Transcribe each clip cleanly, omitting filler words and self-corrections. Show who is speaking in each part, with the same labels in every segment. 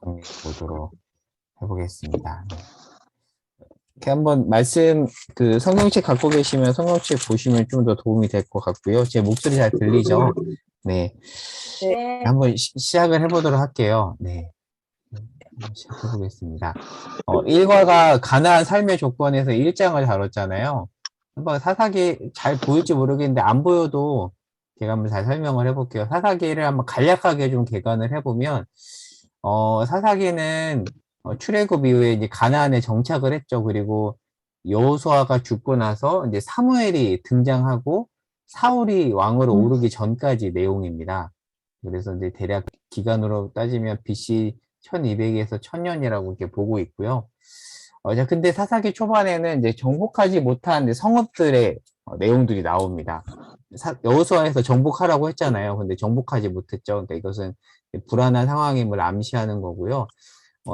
Speaker 1: 정리해 보도록 해보겠습니다. 네. 이렇게 한번 말씀, 성경책 갖고 계시면 성경책 보시면 좀 더 도움이 될 것 같고요. 제 목소리 잘 들리죠? 네.
Speaker 2: 네.
Speaker 1: 한번 시작을 해보도록 할게요. 네. 시작해 보겠습니다. 1과가 가나안 삶의 조건에서 1장을 다뤘잖아요. 한번 사사기 잘 보일지 모르겠는데 안 보여도 제가 한번 잘 설명을 해볼게요. 사사기를 한번 간략하게 좀 개관을 해보면 사사기는 출애굽 이후에 이제 가나안에 정착을 했죠. 그리고 여호수아가 죽고 나서 이제 사무엘이 등장하고 사울이 왕으로 오르기 전까지 내용입니다. 그래서 이제 대략 기간으로 따지면 BC 1200에서 1000년이라고 이렇게 보고 있고요. 자, 근데 사사기 초반에는 이제 정복하지 못한 성읍들의 내용들이 나옵니다. 여호수아에서 정복하라고 했잖아요. 근데 정복하지 못했죠. 그러니까 이것은 불안한 상황임을 암시하는 거고요.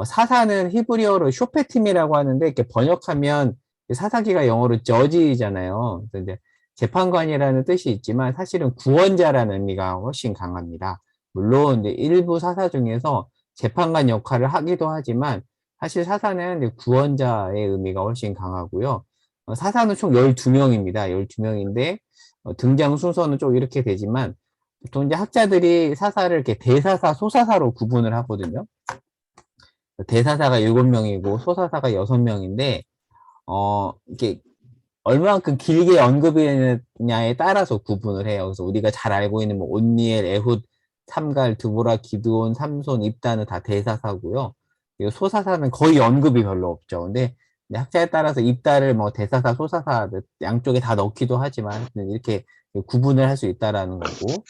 Speaker 1: 사사는 히브리어로 쇼페팀이라고 하는데 이렇게 번역하면 사사기가 영어로 저지잖아요. 그래서 이제 재판관이라는 뜻이 있지만 사실은 구원자라는 의미가 훨씬 강합니다. 물론 이제 일부 사사 중에서 재판관 역할을 하기도 하지만 사실 사사는 구원자의 의미가 훨씬 강하고요. 사사는 총 12명입니다. 12명인데 등장 순서는 좀 이렇게 되지만 보통 이제 학자들이 사사를 이렇게 대사사, 소사사로 구분을 하거든요. 대사사가 7명이고 소사사가 6명인데 이게 얼마만큼 길게 언급이 되느냐에 따라서 구분을 해요. 그래서 우리가 잘 알고 있는 뭐 온니엘, 에훗, 삼갈, 드보라, 기드온, 삼손, 입다는 다 대사사고요. 그리고 소사사는 거의 언급이 별로 없죠. 근데 학자에 따라서 입다를 뭐 대사사, 소사사 양쪽에 다 넣기도 하지만 이렇게 구분을 할 수 있다라는 거고.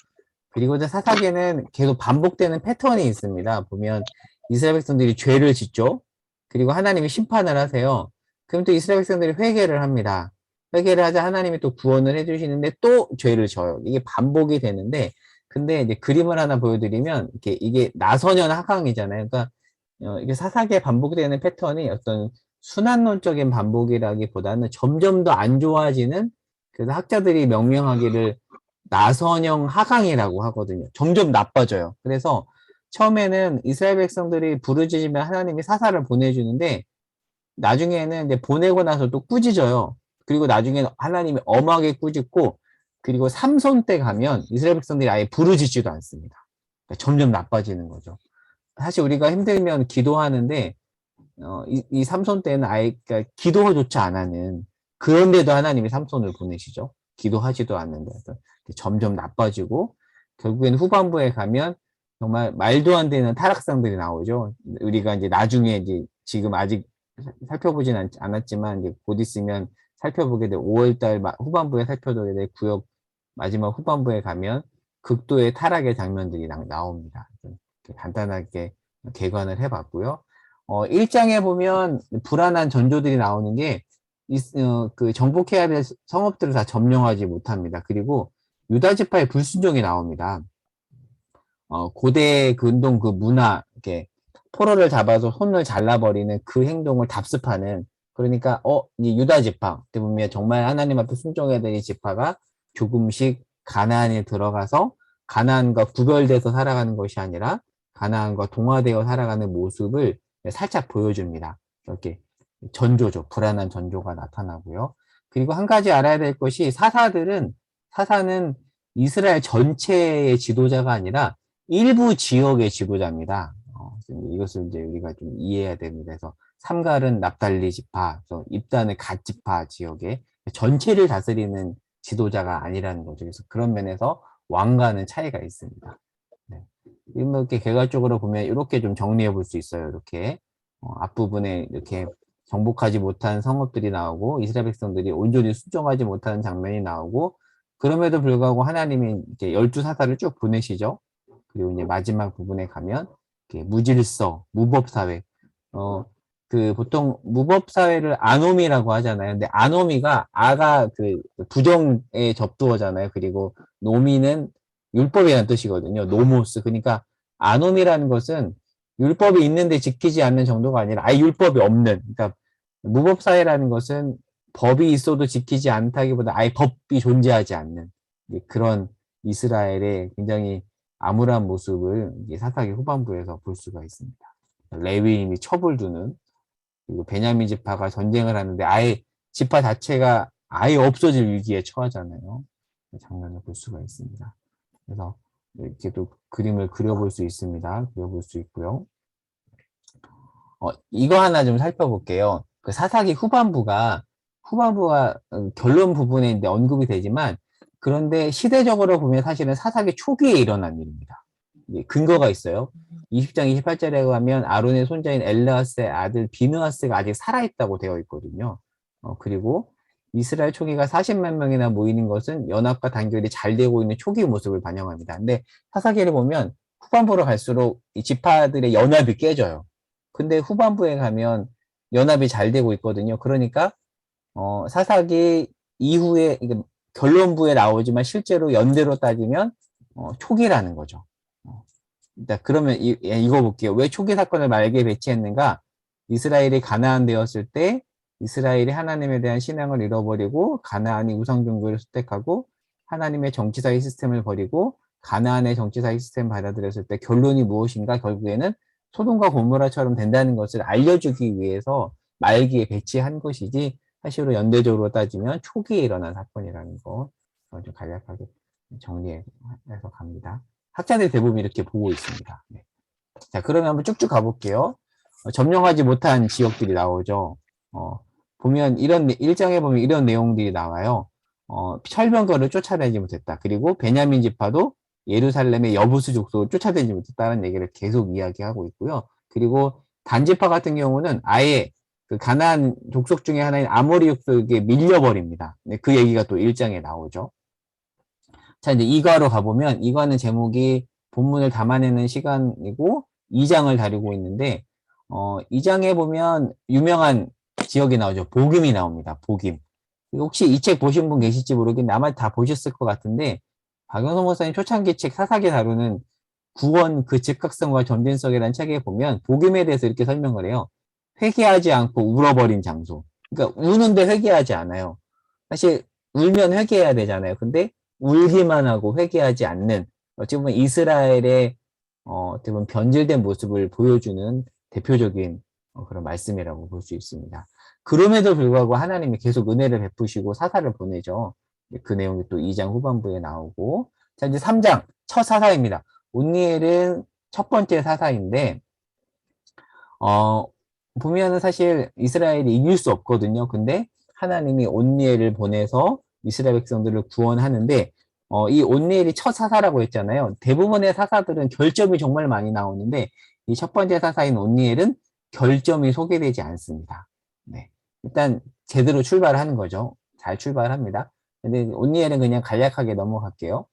Speaker 1: 그리고 이제 사사기는 계속 반복되는 패턴이 있습니다. 보면 이스라엘 백성들이 죄를 짓죠. 그리고 하나님이 심판을 하세요. 그럼 또 이스라엘 백성들이 회개를 합니다. 회개를 하자 하나님이 또 구원을 해주시는데 또 죄를 져요. 이게 반복이 되는데, 근데 이제 그림을 하나 보여드리면, 이게 나선현 하강이잖아요. 그러니까, 이게 사사기에 반복되는 패턴이 어떤 순환론적인 반복이라기보다는 점점 더 안 좋아지는, 그래서 학자들이 명명하기를 나선형 하강이라고 하거든요. 점점 나빠져요. 그래서 처음에는 이스라엘 백성들이 부르짖으면 하나님이 사사를 보내주는데, 나중에는 이제 보내고 나서 또 꾸짖어요. 그리고 나중에는 하나님이 엄하게 꾸짖고, 그리고 삼손 때 가면 이스라엘 백성들이 아예 부르짖지도 않습니다. 그러니까 점점 나빠지는 거죠. 사실 우리가 힘들면 기도하는데, 이 삼손 때는 아예 그러니까 기도조차 안 하는, 그런데도 하나님이 삼손을 보내시죠. 기도하지도 않는데. 점점 나빠지고, 결국엔 후반부에 가면 정말 말도 안 되는 타락상들이 나오죠. 우리가 이제 나중에 이제 지금 아직 살펴보진 않았지만 이제 곧 있으면 살펴보게 될 5월달 후반부에 살펴보게 될 구역 마지막 후반부에 가면 극도의 타락의 장면들이 나옵니다. 간단하게 개관을 해봤고요. 1장에 보면 불안한 전조들이 나오는 게 그 정복해야 될 성읍들을 다 점령하지 못합니다. 그리고 유다 지파의 불순종이 나옵니다. 고대 그 운동 그 문화, 이렇게 포로를 잡아서 손을 잘라버리는 그 행동을 답습하는, 그러니까 이 유다 지파 때문에 정말 하나님 앞에 순종해야 될 이 지파가 조금씩 가나안에 들어가서 가나안과 구별돼서 살아가는 것이 아니라 가나안과 동화되어 살아가는 모습을 살짝 보여줍니다. 이렇게 전조죠. 불안한 전조가 나타나고요. 그리고 한 가지 알아야 될 것이 사사는 이스라엘 전체의 지도자가 아니라 일부 지역의 지도자입니다. 이것을 이제 우리가 좀 이해해야 됩니다. 그래서 삼갈은 납달리 지파, 입단은 갓 지파 지역의 전체를 다스리는 지도자가 아니라는 거죠. 그래서 그런 면에서 왕과는 차이가 있습니다. 네. 이렇게 개괄적으로 보면 이렇게 좀 정리해 볼 수 있어요. 이렇게 앞부분에 이렇게 정복하지 못한 성읍들이 나오고 이스라엘 백성들이 온전히 순종하지 못하는 장면이 나오고, 그럼에도 불구하고 하나님이 이제 12사사를 쭉 보내시죠. 그리고 이제 마지막 부분에 가면 무질서, 무법사회. 보통 무법사회를 아노미라고 하잖아요. 근데 아노미가 아가 부정의 접두어잖아요. 그리고 노미는 율법이라는 뜻이거든요. 노모스. 그러니까 아노미라는 것은 율법이 있는데 지키지 않는 정도가 아니라 아예 율법이 없는. 그러니까 무법사회라는 것은 법이 있어도 지키지 않다기보다 아예 법이 존재하지 않는 그런 이스라엘의 굉장히 암울한 모습을 사사기 후반부에서 볼 수가 있습니다. 레위인이 첩을 두는, 그리고 베냐민 지파가 전쟁을 하는데 아예 지파 자체가 아예 없어질 위기에 처하잖아요. 장면을 볼 수가 있습니다. 그래서 이렇게 또 그림을 그려볼 수 있습니다. 그려볼 수 있고요. 이거 하나 좀 살펴볼게요. 그 사사기 후반부가 결론 부분에 이제 언급이 되지만, 그런데 시대적으로 보면 사실은 사사기 초기에 일어난 일입니다. 근거가 있어요. 20장 28절에 가면 아론의 손자인 엘르아스의 아들 비느하스가 아직 살아있다고 되어 있거든요. 그리고 이스라엘 초기가 40만 명이나 모이는 것은 연합과 단결이 잘 되고 있는 초기 모습을 반영합니다. 근데 사사기를 보면 후반부로 갈수록 이 지파들의 연합이 깨져요. 근데 후반부에 가면 연합이 잘 되고 있거든요. 그러니까 사사기 이후에 결론부에 나오지만 실제로 연대로 따지면 초기라는 거죠. 일단 그러면 이거 볼게요. 왜 초기 사건을 말기에 배치했는가? 이스라엘이 가나안 되었을 때 이스라엘이 하나님에 대한 신앙을 잃어버리고 가나안이 우상 종교를 선택하고 하나님의 정치사회 시스템을 버리고 가나안의 정치사회 시스템을 받아들였을 때 결론이 무엇인가? 결국에는 소돔과 고모라처럼 된다는 것을 알려주기 위해서 말기에 배치한 것이지, 사실로 연대적으로 따지면 초기에 일어난 사건이라는 거 좀 간략하게 정리해서 갑니다. 학자들이 대부분 이렇게 보고 있습니다. 네. 자, 그러면 한번 쭉쭉 가볼게요. 점령하지 못한 지역들이 나오죠. 보면 일장에 보면 이런 내용들이 나와요. 철병거를 쫓아내지 못했다. 그리고 베냐민 지파도 예루살렘의 여부수 족속을 쫓아내지 못했다는 얘기를 계속 이야기하고 있고요. 그리고 단지파 같은 경우는 아예 그 가나안 족속 중에 하나인 아모리 족속에 밀려버립니다. 네, 그 얘기가 또 1장에 나오죠. 자, 이제 2과로 가보면, 2과는 제목이 본문을 담아내는 시간이고 2장을 다루고 있는데, 2장에 보면 유명한 지역이 나오죠. 복임이 나옵니다. 복임. 혹시 이 책 보신 분 계실지 모르겠는데 아마 다 보셨을 것 같은데, 박영선 목사님 초창기 책 사사기 다루는 구원 그 즉각성과 점진성이라는 책에 보면 복임에 대해서 이렇게 설명을 해요. 회개하지 않고 울어버린 장소. 그러니까 우는데 회개하지 않아요. 사실 울면 회개해야 되잖아요. 근데 울기만 하고 회개하지 않는, 어찌 보면 이스라엘의 어떻게 보면 변질된 모습을 보여주는 대표적인 그런 말씀이라고 볼 수 있습니다. 그럼에도 불구하고 하나님이 계속 은혜를 베푸시고 사사를 보내죠. 그 내용이 또 2장 후반부에 나오고, 자, 이제 3장 첫 사사입니다. 온니엘은 첫 번째 사사인데, 보면은 사실 이스라엘이 이길 수 없거든요. 근데 하나님이 온니엘을 보내서 이스라엘 백성들을 구원하는데, 이 온니엘이 첫 사사라고 했잖아요. 대부분의 사사들은 결점이 정말 많이 나오는데, 이 첫 번째 사사인 온니엘은 결점이 소개되지 않습니다. 네. 일단 제대로 출발하는 거죠. 잘 출발합니다. 근데 온니엘은 그냥 간략하게 넘어갈게요.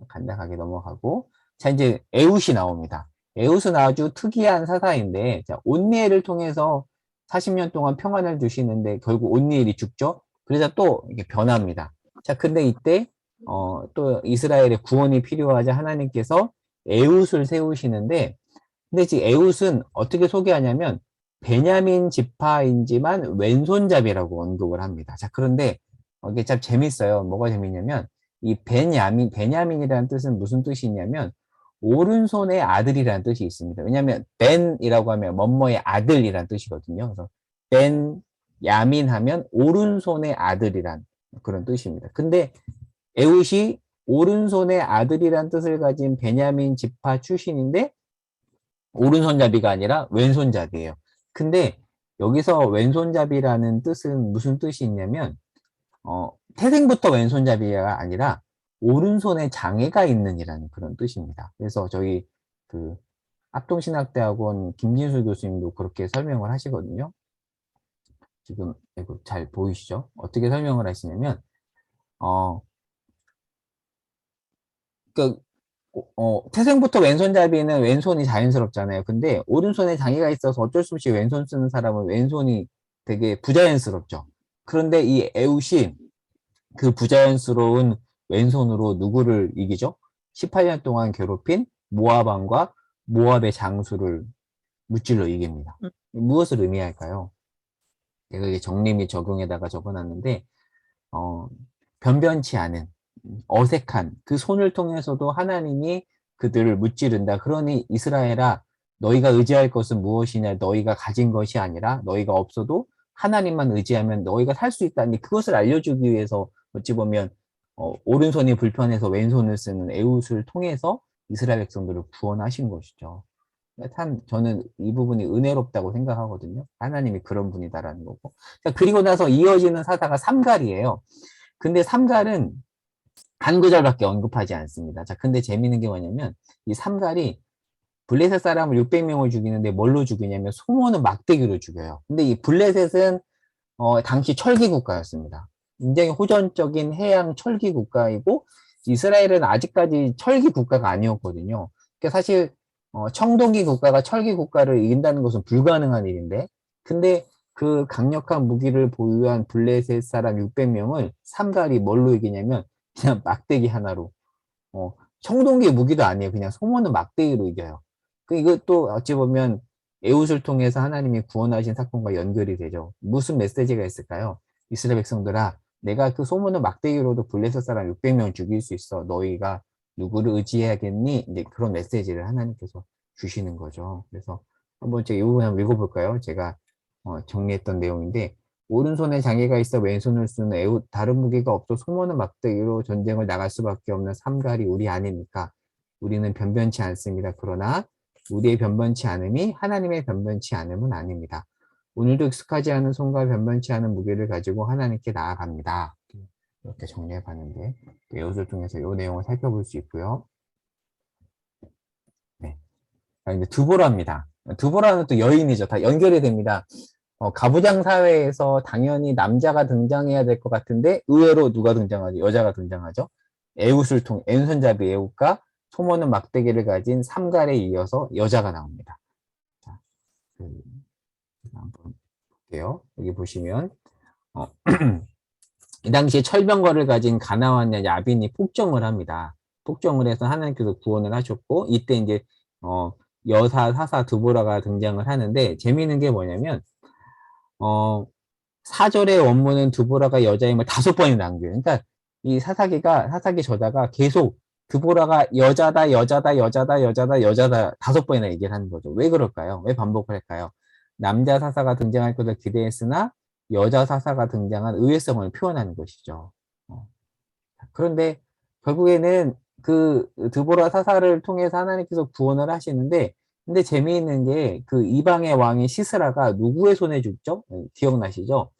Speaker 1: 간략하게 넘어가고, 자, 이제 에훗이 나옵니다. 에훗은 아주 특이한 사사인데, 자, 온니엘을 통해서 40년 동안 평안을 주시는데 결국 온니엘이 죽죠. 그래서 또 이게 변합니다. 자, 근데 이때 또 이스라엘의 구원이 필요하자 하나님께서 에훗을 세우시는데, 근데 지금 에훗은 어떻게 소개하냐면 베냐민 지파인지만 왼손잡이라고 언급을 합니다. 자, 그런데 이게 참 재밌어요. 뭐가 재밌냐면 이 베냐민이라는 뜻은 무슨 뜻이 있냐면 오른손의 아들이라는 뜻이 있습니다. 왜냐하면 벤이라고 하면 뭐뭐의 아들이라는 뜻이거든요. 그래서 벤 야민 하면 오른손의 아들이란 그런 뜻입니다. 근데 에훗이 오른손의 아들이란 뜻을 가진 베냐민 지파 출신인데 오른손잡이가 아니라 왼손잡이에요. 근데 여기서 왼손잡이라는 뜻은 무슨 뜻이 있냐면 태생부터 왼손잡이가 아니라 오른손에 장애가 있는이라는 그런 뜻입니다. 그래서 저희 그 합동신학대학원 김진수 교수님도 그렇게 설명을 하시거든요. 지금 이거 잘 보이시죠? 어떻게 설명을 하시냐면 그 태생부터 왼손잡이는 왼손이 자연스럽잖아요. 근데 오른손에 장애가 있어서 어쩔 수 없이 왼손 쓰는 사람은 왼손이 되게 부자연스럽죠. 그런데 이 에웃이 그 부자연스러운 왼손으로 누구를 이기죠? 18년 동안 괴롭힌 모압 왕과 모압의 장수를 무찔러 이깁니다. 무엇을 의미할까요? 제가 이게 정리 및 적용에다가 적어놨는데 변변치 않은 어색한 그 손을 통해서도 하나님이 그들을 무찌른다. 그러니 이스라엘아 너희가 의지할 것은 무엇이냐? 너희가 가진 것이 아니라 너희가 없어도 하나님만 의지하면 너희가 살 수 있다니 그것을 알려주기 위해서 어찌 보면 오른손이 불편해서 왼손을 쓰는 에웃을 통해서 이스라엘 백성들을 구원하신 것이죠. 참 저는 이 부분이 은혜롭다고 생각하거든요. 하나님이 그런 분이다라는 거고. 자, 그리고 나서 이어지는 사사가 삼갈이에요. 근데 삼갈은 한 구절밖에 언급하지 않습니다. 자, 근데 재미있는 게 뭐냐면 이 삼갈이 블레셋 사람을 600명을 죽이는데 뭘로 죽이냐면 소모는 막대기로 죽여요. 근데 이 블레셋은 당시 철기 국가였습니다. 굉장히 호전적인 해양 철기 국가이고 이스라엘은 아직까지 철기 국가가 아니었거든요. 그러니까 사실 청동기 국가가 철기 국가를 이긴다는 것은 불가능한 일인데 근데 그 강력한 무기를 보유한 블레셋 사람 600명을 삼갈이 뭘로 이기냐면 그냥 막대기 하나로 청동기 무기도 아니에요. 그냥 소모는 막대기로 이겨요. 이것도 어찌 보면 에웃을 통해서 하나님이 구원하신 사건과 연결이 되죠. 무슨 메시지가 있을까요? 이스라엘 백성들아, 내가 그 소모는 막대기로도 블레셋 사람 600명 죽일 수 있어. 너희가 누구를 의지해야겠니? 이제 그런 메시지를 하나님께서 주시는 거죠. 그래서 한번 제가 이 부분 한번 읽어볼까요? 제가 정리했던 내용인데 오른손에 장애가 있어 왼손을 쓰는 에웃 다른 무기가 없어 소모는 막대기로 전쟁을 나갈 수밖에 없는 삼갈이 우리 아닙니까? 우리는 변변치 않습니다. 그러나 우리의 변변치 않음이 하나님의 변변치 않음은 아닙니다. 오늘도 익숙하지 않은 손과 변변치 않은 무게를 가지고 하나님께 나아갑니다. 이렇게 정리해 봤는데 에웃을 통해서 이 내용을 살펴볼 수 있고요. 네. 자, 이제 두보라입니다. 두보라는 또 여인이죠. 다 연결이 됩니다. 가부장 사회에서 당연히 남자가 등장해야 될 것 같은데 의외로 누가 등장하죠? 여자가 등장하죠. 에웃을 통해 왼손잡이 에웃과 소모는 막대기를 가진 삼갈에 이어서 여자가 나옵니다. 자, 한번 볼게요. 여기 보시면 이 당시에 철병거를 가진 가나안 야빈이 폭정을 합니다. 폭정을 해서 하나님께서 구원을 하셨고 이때 이제 여사 사사 드보라가 등장을 하는데 재미있는 게 뭐냐면 4절의 원문은 드보라가 여자임을 5번이나 남겨요. 그러니까 이 사사기 저자가 계속 드보라가 여자다, 여자다, 여자다, 여자다, 여자다 5번이나 얘기를 하는 거죠. 왜 그럴까요? 왜 반복을 할까요? 남자 사사가 등장할 것을 기대했으나 여자 사사가 등장한 의외성을 표현하는 것이죠. 그런데 결국에는 그 드보라 사사를 통해서 하나님께서 구원을 하시는데 근데 재미있는 게 그 이방의 왕인 시스라가 누구의 손에 죽죠? 기억나시죠?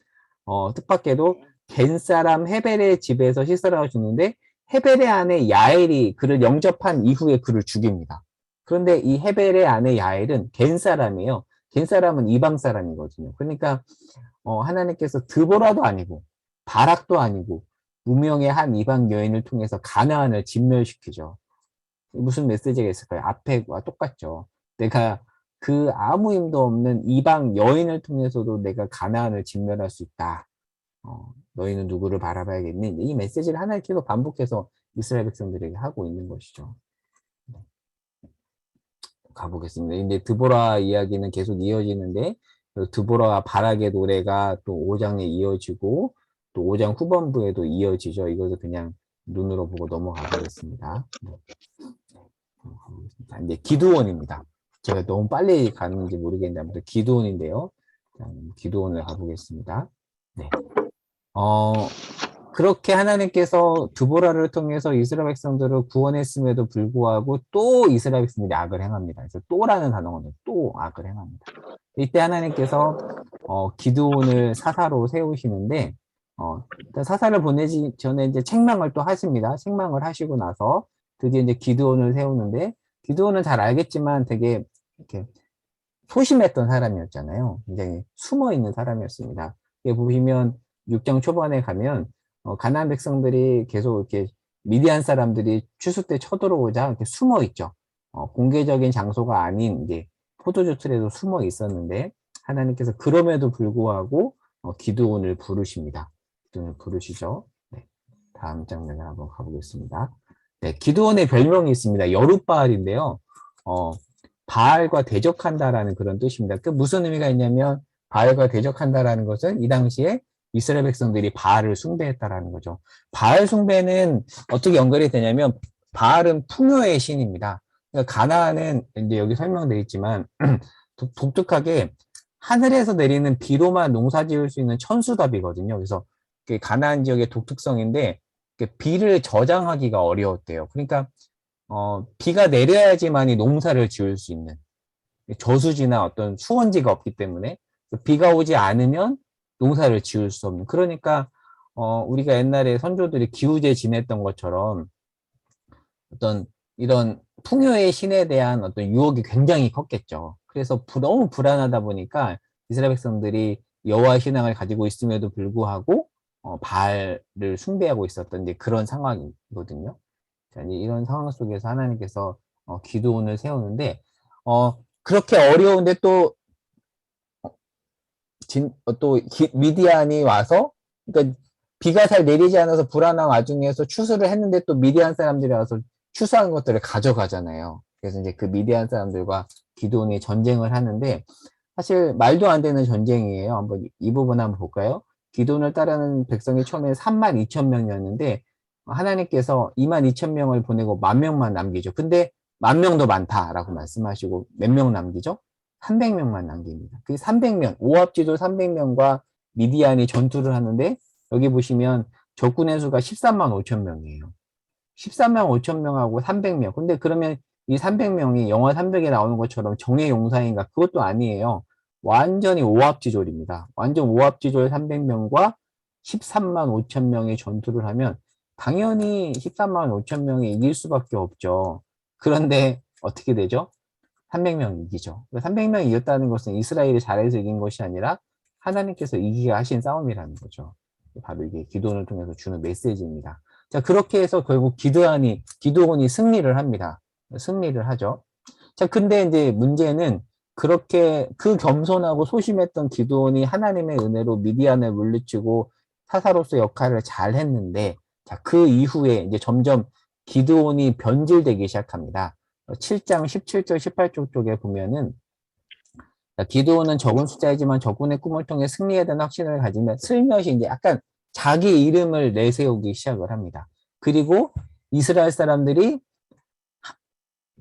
Speaker 1: 뜻밖에도 겐 사람 헤벨의 집에서 시스라가 죽는데 헤벨의 아내 야엘이 그를 영접한 이후에 그를 죽입니다. 그런데 이 헤벨의 아내 야엘은 겐 사람이에요. 겐 사람은 이방 사람이거든요. 그러니까 하나님께서 드보라도 아니고 바락도 아니고 무명의 한 이방 여인을 통해서 가나안을 진멸시키죠. 무슨 메시지가 있을까요? 앞에와 똑같죠. 내가 그 아무 힘도 없는 이방 여인을 통해서도 내가 가나안을 진멸할 수 있다. 너희는 누구를 바라봐야겠니? 이 메시지를 하나님께서 반복해서 이스라엘 백성들에게 하고 있는 것이죠. 가보겠습니다. 근데 드보라 이야기는 계속 이어지는데 드보라와 바락의 노래가 또 5장에 이어지고 또 5장 후반부에도 이어지죠. 이것을 그냥 눈으로 보고 넘어가 보겠습니다. 네. 이제 기드온입니다. 제가 너무 빨리 가는지 모르겠는데 아무튼 기드온인데요. 기드온을 가보겠습니다. 네. 그렇게 하나님께서 드보라를 통해서 이스라엘 백성들을 구원했음에도 불구하고 또 이스라엘 백성들이 악을 행합니다. 그래서 또라는 단어가 또 악을 행합니다. 이때 하나님께서 기드온을 사사로 세우시는데 사사를 보내지 전에 이제 책망을 또 하십니다. 책망을 하시고 나서 드디어 이제 기드온을 세우는데 기드온은 잘 알겠지만 되게 이렇게 소심했던 사람이었잖아요. 굉장히 숨어 있는 사람이었습니다. 여기 보시면 6장 초반에 가면 가나안 백성들이 계속 이렇게 미디안 사람들이 추수 때 쳐들어오자 이렇게 숨어 있죠. 공개적인 장소가 아닌 이제 포도주 틀에도 숨어 있었는데 하나님께서 그럼에도 불구하고 기드온을 부르십니다. 기드온을 부르시죠. 네. 다음 장면을 한번 가보겠습니다. 네, 기드온의 별명이 있습니다. 여룻바알인데요. 바알과 대적한다라는 그런 뜻입니다. 그 무슨 의미가 있냐면 바알과 대적한다라는 것은 이 당시에 이스라엘 백성들이 바알을 숭배했다라는 거죠. 바알 숭배는 어떻게 연결이 되냐면 바알은 풍요의 신입니다. 그러니까 가나안은 이제 여기 설명되어 있지만 독특하게 하늘에서 내리는 비로만 농사 지을 수 있는 천수답이거든요. 그래서 가나안 지역의 독특성인데 비를 저장하기가 어려웠대요. 그러니까 비가 내려야지만이 농사를 지을 수 있는 저수지나 어떤 수원지가 없기 때문에 비가 오지 않으면 농사를 지을 수 없는. 그러니까 우리가 옛날에 선조들이 기우제 지냈던 것처럼 어떤 이런 풍요의 신에 대한 어떤 유혹이 굉장히 컸겠죠. 그래서 너무 불안하다 보니까 이스라엘 백성들이 여호와 신앙을 가지고 있음에도 불구하고 바알을 숭배하고 있었던 이제 그런 상황이거든요. 자, 이제 이런 상황 속에서 하나님께서 기드온을 세우는데 그렇게 어려운데 또 미디안이 와서 그러니까 비가 잘 내리지 않아서 불안한 와중에서 추수를 했는데 또 미디안 사람들이 와서 추수한 것들을 가져가잖아요. 그래서 이제 그 미디안 사람들과 기드온이 전쟁을 하는데 사실 말도 안 되는 전쟁이에요. 한번 이 부분 한번 볼까요? 기드온을 따르는 백성이 처음에 32,000명이었는데 하나님께서 22,000명을 보내고 10,000명만 남기죠. 근데 10,000명도 많다라고 말씀하시고 몇 명 남기죠? 300명만 남깁니다. 그 300명, 오합지졸 300명과 미디안이 전투를 하는데 여기 보시면 적군의 수가 13만 5천 명이에요. 13만 5천 명하고 300명. 근데 그러면 이 300명이 영화 300에 나오는 것처럼 정예 용사인가? 그것도 아니에요. 완전히 오합지졸입니다. 완전 오합지졸 300명과 13만 5천 명의 전투를 하면 당연히 13만 5천 명이 이길 수밖에 없죠. 그런데 어떻게 되죠? 300명 이기죠. 300명 이겼다는 것은 이스라엘이 잘해서 이긴 것이 아니라 하나님께서 이기게 하신 싸움이라는 거죠. 바로 이게 기도원을 통해서 주는 메시지입니다. 자, 그렇게 해서 결국 기도원이 승리를 합니다. 승리를 하죠. 자, 근데 이제 문제는 그렇게 그 겸손하고 소심했던 기도원이 하나님의 은혜로 미디안을 물리치고 사사로서 역할을 잘 했는데, 자, 그 이후에 이제 점점 기드온이 변질되기 시작합니다. 7장 17절 18절 쪽에 보면은 기드온은 적은 숫자이지만 적군의 꿈을 통해 승리에 대한 확신을 가지며 슬며시 이제 약간 자기 이름을 내세우기 시작을 합니다. 그리고 이스라엘 사람들이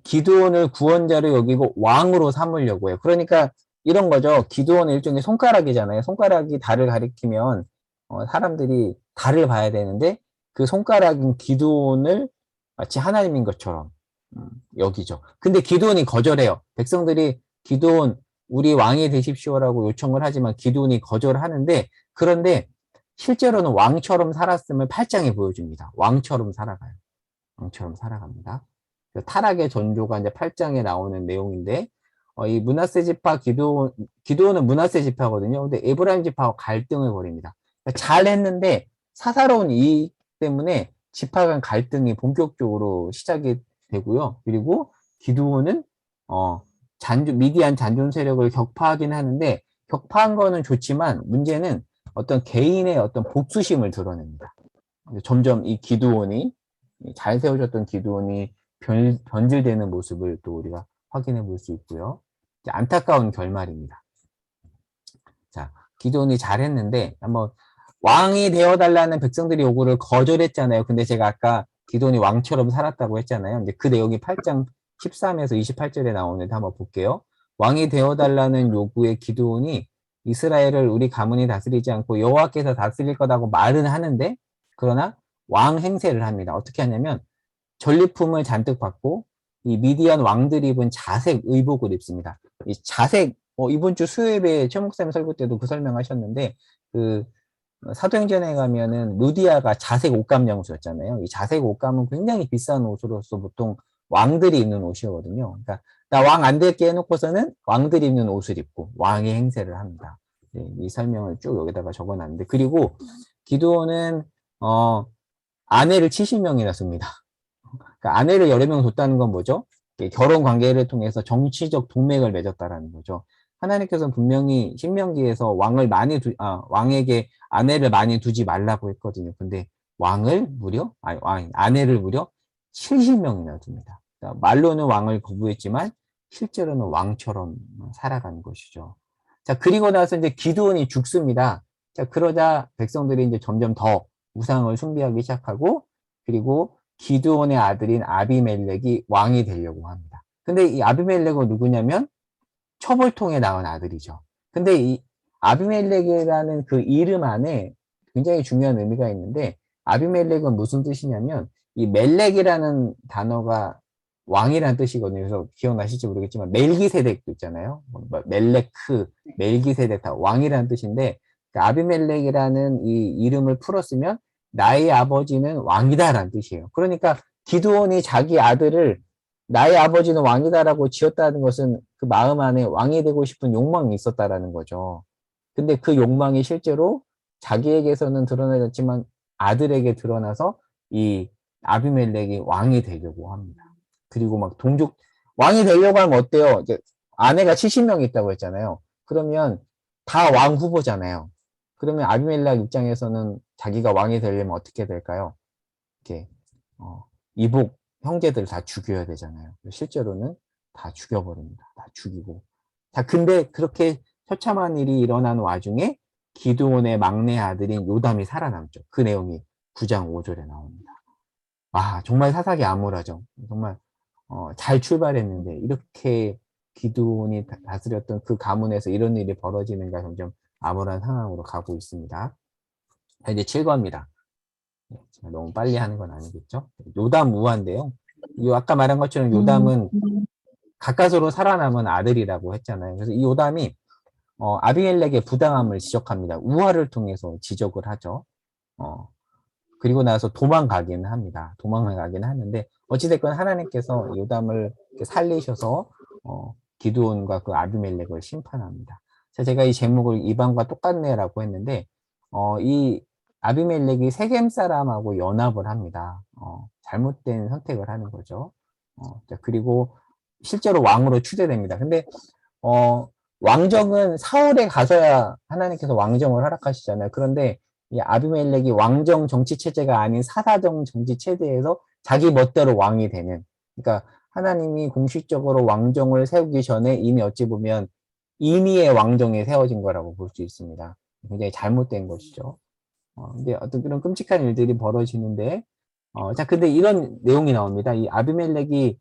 Speaker 1: 기드온을 구원자로 여기고 왕으로 삼으려고 해요. 그러니까 이런 거죠. 기드온은 일종의 손가락이잖아요. 손가락이 달을 가리키면 사람들이 달을 봐야 되는데 그 손가락인 기드온을 마치 하나님인 것처럼 여기죠. 근데 기드온이 거절해요. 백성들이 기드온 우리 왕이 되십시오라고 요청을 하지만 기드온이 거절하는데 그런데 실제로는 왕처럼 살았음을 8장에 보여줍니다. 왕처럼 살아가요. 왕처럼 살아갑니다. 타락의 전조가 이제 8장에 나오는 내용인데 이 므낫세 지파 기드온은 므낫세 지파거든요. 근데 에브라임 지파와 갈등을 벌입니다. 그러니까 잘했는데 사사로운 이익 때문에 지파 간 갈등이 본격적으로 시작이 되고요. 그리고 기드온은 미디안 잔존 세력을 격파하긴 하는데 격파한 거는 좋지만 문제는 어떤 개인의 어떤 복수심을 드러냅니다. 점점 이 기드온이 잘 세워졌던 기드온이 변질되는 모습을 또 우리가 확인해 볼 수 있고요. 안타까운 결말입니다. 자, 기드온이 잘했는데 한번 왕이 되어달라는 백성들이 요구를 거절했잖아요. 근데 제가 아까 기드온이 왕처럼 살았다고 했잖아요. 이제 그 내용이 8장 13에서 28절에 나오는데 한번 볼게요. 왕이 되어달라는 요구에 기드온이 이스라엘을 우리 가문이 다스리지 않고 여호와께서 다스릴 거라고 말은 하는데 그러나 왕 행세를 합니다. 어떻게 하냐면 전리품을 잔뜩 받고 이 미디안 왕들이 입은 자색 의복을 입습니다. 이 자색 이번 주 수요일에 최 목사님 설교 때도 그 설명하셨는데 그 사도행전에 가면은 루디아가 자색 옷감 영수였잖아요. 이 자색 옷감은 굉장히 비싼 옷으로서 보통 왕들이 입는 옷이거든요. 그러니까 나 왕 안 될게 해놓고서는 왕들이 입는 옷을 입고 왕의 행세를 합니다. 네, 이 설명을 쭉 여기다가 적어놨는데 그리고 기드온은 아내를 70명이나 씁니다. 그러니까 아내를 여러 명 뒀다는 건 뭐죠? 결혼 관계를 통해서 정치적 동맹을 맺었다라는 거죠. 하나님께서는 분명히 신명기에서 왕에게 아내를 많이 두지 말라고 했거든요. 근데 아내를 무려 70명이나 둡니다. 그러니까 말로는 왕을 거부했지만 실제로는 왕처럼 살아가는 것이죠. 자, 그리고 나서 이제 기드온이 죽습니다. 자, 그러자 백성들이 이제 점점 더 우상을 숭배하기 시작하고 그리고 기드온의 아들인 아비멜렉이 왕이 되려고 합니다. 근데 이 아비멜렉은 누구냐면 초벌통에 낳은 아들이죠. 근데 이 아비멜렉이라는 그 이름 안에 굉장히 중요한 의미가 있는데, 아비멜렉은 무슨 뜻이냐면 이 멜렉이라는 단어가 왕이라는 뜻이거든요. 그래서 기억나실지 모르겠지만 멜기세덱도 있잖아요. 뭐 멜레크, 멜기세덱 다 왕이라는 뜻인데, 그 아비멜렉이라는 이 이름을 풀었으면 나의 아버지는 왕이다라는 뜻이에요. 그러니까 기드온이 자기 아들을 나의 아버지는 왕이다라고 지었다는 것은 그 마음 안에 왕이 되고 싶은 욕망이 있었다라는 거죠. 근데 그 욕망이 실제로 자기에게서는 드러나졌지만 아들에게 드러나서 이 아비멜렉이 왕이 되려고 합니다. 그리고 막 왕이 되려고 하면 어때요? 이제 아내가 70명 있다고 했잖아요. 그러면 다 왕 후보잖아요. 그러면 아비멜렉 입장에서는 자기가 왕이 되려면 어떻게 될까요? 이렇게, 이복 형제들 다 죽여야 되잖아요. 실제로는 다 죽여버립니다. 다 죽이고. 자, 근데 그렇게 처참한 일이 일어난 와중에 기드온의 막내 아들인 요담이 살아남죠. 그 내용이 9장 5절에 나옵니다. 와, 정말 사사기 암울하죠. 정말 잘 출발했는데 이렇게 기드온이 다스렸던 그 가문에서 이런 일이 벌어지는가 점점 암울한 상황으로 가고 있습니다. 자, 이제 7권입니다. 제가 너무 빨리 하는 건 아니겠죠? 요담 우화인데요. 아까 말한 것처럼 요담은 가까스로 살아남은 아들이라고 했잖아요. 그래서 이 요담이 아비멜렉의 부당함을 지적합니다. 우화를 통해서 지적을 하죠. 그리고 나서 도망가기는 합니다. 도망가기는 하는데 어찌됐건 하나님께서 요담을 살리셔서 기드온과 그 아비멜렉을 심판합니다. 자, 제가 이 제목을 이방과 똑같네라고 했는데 이 아비멜렉이 세겜 사람하고 연합을 합니다. 잘못된 선택을 하는 거죠. 자, 그리고 실제로 왕으로 추대됩니다. 근데 왕정은 사울에 가서야 하나님께서 왕정을 허락하시잖아요. 그런데 이 아비멜렉이 왕정 정치 체제가 아닌 사사정 정치 체제에서 자기 멋대로 왕이 되는, 그러니까 하나님이 공식적으로 왕정을 세우기 전에 이미 어찌 보면 임의의 왕정이 세워진 거라고 볼 수 있습니다. 굉장히 잘못된 것이죠. 근데 어떤 그런 끔찍한 일들이 벌어지는데, 자, 근데 이런 내용이 나옵니다. 이 아비멜렉이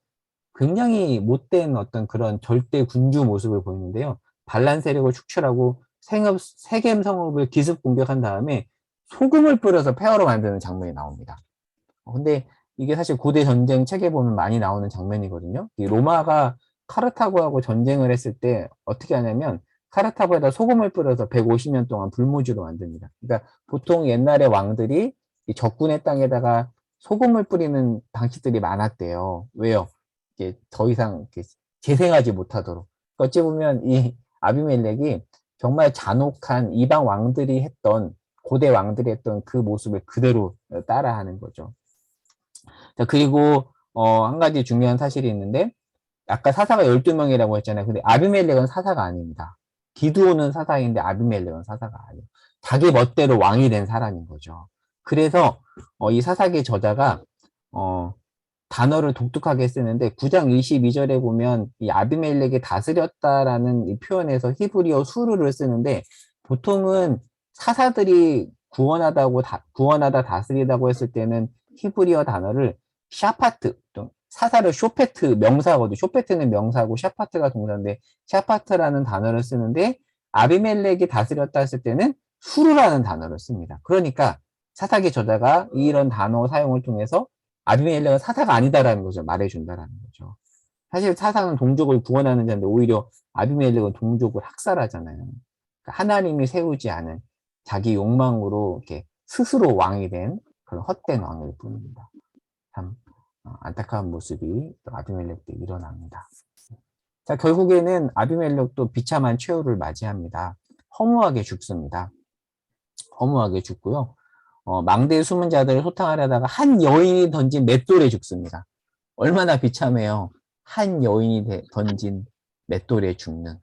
Speaker 1: 굉장히 못된 어떤 그런 절대 군주 모습을 보이는데요. 반란 세력을 축출하고 세겜 성읍을 기습 공격한 다음에 소금을 뿌려서 폐허로 만드는 장면이 나옵니다. 근데 이게 사실 고대 전쟁 책에 보면 많이 나오는 장면이거든요. 이 로마가 카르타고하고 전쟁을 했을 때 어떻게 하냐면 카르타고에다 소금을 뿌려서 150년 동안 불모지로 만듭니다. 그러니까 보통 옛날에 왕들이 이 적군의 땅에다가 소금을 뿌리는 방식들이 많았대요. 왜요? 이게 더 이상 이렇게 재생하지 못하도록. 어찌 보면 이 아비멜렉이 정말 잔혹한 이방 왕들이 했던, 고대 왕들이 했던 그 모습을 그대로 따라하는 거죠. 자, 그리고 한 가지 중요한 사실이 있는데, 아까 사사가 12명이라고 했잖아요. 근데 아비멜렉은 사사가 아닙니다. 기드온은 사사인데 아비멜렉은 사사가 아니에요. 자기 멋대로 왕이 된 사람인 거죠. 그래서 이 사사기 저자가 단어를 독특하게 쓰는데 9장 22절에 보면 이 아비멜렉이 다스렸다라는 이 표현에서 히브리어 수르를 쓰는데, 보통은 사사들이 구원하다 다스리다고 했을 때는 히브리어 단어를 샤파트, 사사를 쇼페트 명사거든요. 쇼페트는 명사고 샤파트가 동사인데 샤파트라는 단어를 쓰는데, 아비멜렉이 다스렸다 했을 때는 수르라는 단어를 씁니다. 그러니까 사사기 저자가 이런 단어 사용을 통해서 아비멜렉은 사사가 아니다라는 거죠. 말해준다라는 거죠. 사실 사사는 동족을 구원하는 자인데 오히려 아비멜렉은 동족을 학살하잖아요. 그러니까 하나님이 세우지 않은 자기 욕망으로 이렇게 스스로 왕이 된 그런 헛된 왕일 뿐입니다. 참 안타까운 모습이 아비멜렉 때 일어납니다. 자, 결국에는 아비멜렉도 비참한 최후를 맞이합니다. 허무하게 죽습니다. 허무하게 죽고요. 망대의 숨은 자들을 소탕하려다가 한 여인이 던진 맷돌에 죽습니다. 얼마나 비참해요. 한 여인이 던진 맷돌에 죽는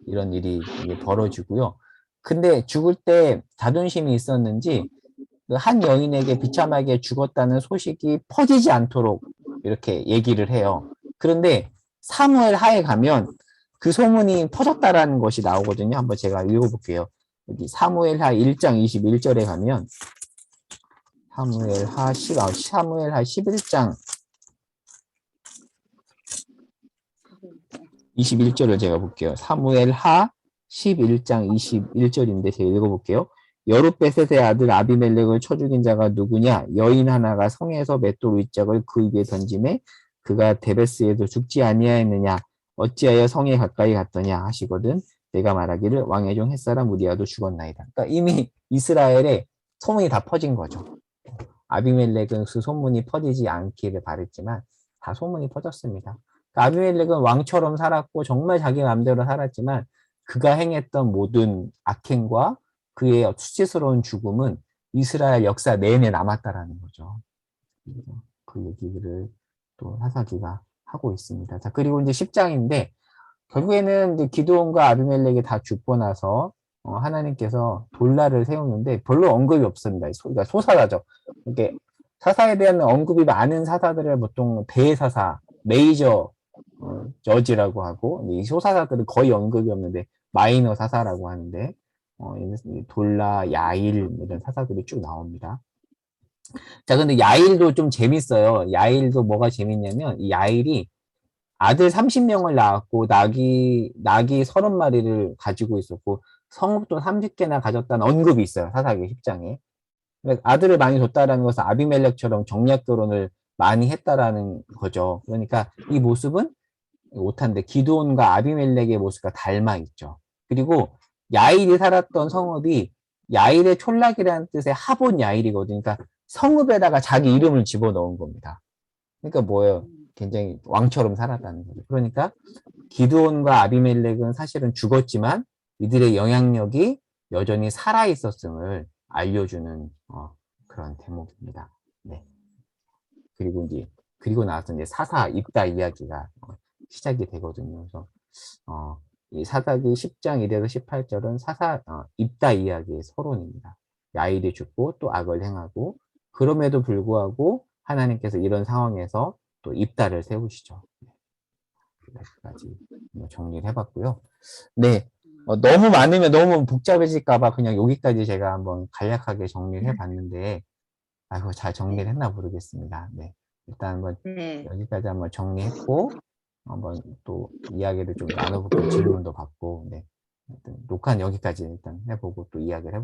Speaker 1: 이런 일이 벌어지고요. 근데 죽을 때 자존심이 있었는지 그 한 여인에게 비참하게 죽었다는 소식이 퍼지지 않도록 이렇게 얘기를 해요. 그런데 사무엘 하에 가면 그 소문이 퍼졌다라는 것이 나오거든요. 한번 제가 읽어볼게요. 여기 사무엘하 1장 21절에 가면 사무엘하 11장 21절을 제가 볼게요. 사무엘 하 11장 21절인데 제가 읽어볼게요. 여룻베셋의 아들 아비멜렉을 쳐 죽인 자가 누구냐? 여인 하나가 성에서 맷돌 윗짝을 그 위에 던짐에 그가 데베스에도 죽지 아니하였느냐? 어찌하여 성에 가까이 갔더냐 하시거든. 내가 말하기를 왕의 종 햇사람 우리아도 죽었나이다. 그러니까 이미 이스라엘에 소문이 다 퍼진 거죠. 아비멜렉은 그 소문이 퍼지지 않기를 바랬지만 다 소문이 퍼졌습니다. 그러니까 아비멜렉은 왕처럼 살았고 정말 자기 마음대로 살았지만 그가 행했던 모든 악행과 그의 수치스러운 죽음은 이스라엘 역사 내내 남았다라는 거죠. 그 얘기를 또 사사기가 하고 있습니다. 자, 그리고 이제 10장인데 결국에는 이제 기드온과 아비멜렉이 다 죽고 나서 하나님께서 돌라를 세우는데 별로 언급이 없습니다. 그러니까 소사사죠. 이렇게 사사에 대한 언급이 많은 사사들을 보통 대사사, 메이저 저지라고 하고 이 소사사들은 거의 언급이 없는데 마이너 사사라고 하는데 돌라, 야일 이런 사사들이 쭉 나옵니다. 자, 근데 야일도 좀 재밌어요. 야일도 뭐가 재밌냐면 이 야일이 아들 30명을 낳았고 낙이 30마리를 가지고 있었고 성읍도 30개나 가졌다는 언급이 있어요. 사사기 10장에. 아들을 많이 뒀다라는 것은 아비멜렉처럼 정략 결혼을 많이 했다라는 거죠. 그러니까 이 모습은 못한데 기드온과 아비멜렉의 모습과 닮아 있죠. 그리고 야일이 살았던 성읍이 야일의 촌락이라는 뜻의 하본 야일이거든요. 그러니까 성읍에다가 자기 이름을 집어넣은 겁니다. 그러니까 뭐예요? 굉장히 왕처럼 살았다는 거죠. 그러니까 기드온과 아비멜렉은 사실은 죽었지만 이들의 영향력이 여전히 살아 있었음을 알려주는 그런 대목입니다. 네. 그리고 나서 이제 사사 입다 이야기가 시작이 되거든요. 그래서 이 사사기 10장 1에서 18절은 사사 입다 이야기의 서론입니다. 야일이 죽고 또 악을 행하고 그럼에도 불구하고 하나님께서 이런 상황에서 또 입다를 세우시죠. 여기까지 정리를 해봤고요. 네, 너무 많으면 너무 복잡해질까봐 그냥 여기까지 제가 한번 간략하게 정리를 해봤는데, 아이고 잘 정리를 했나 모르겠습니다. 네, 일단 한번 여기까지 한번 정리했고, 한번 또 이야기를 좀 나눠볼게요. 질문도 받고, 네, 녹화는 여기까지 일단 해보고 또 이야기를 해볼게요.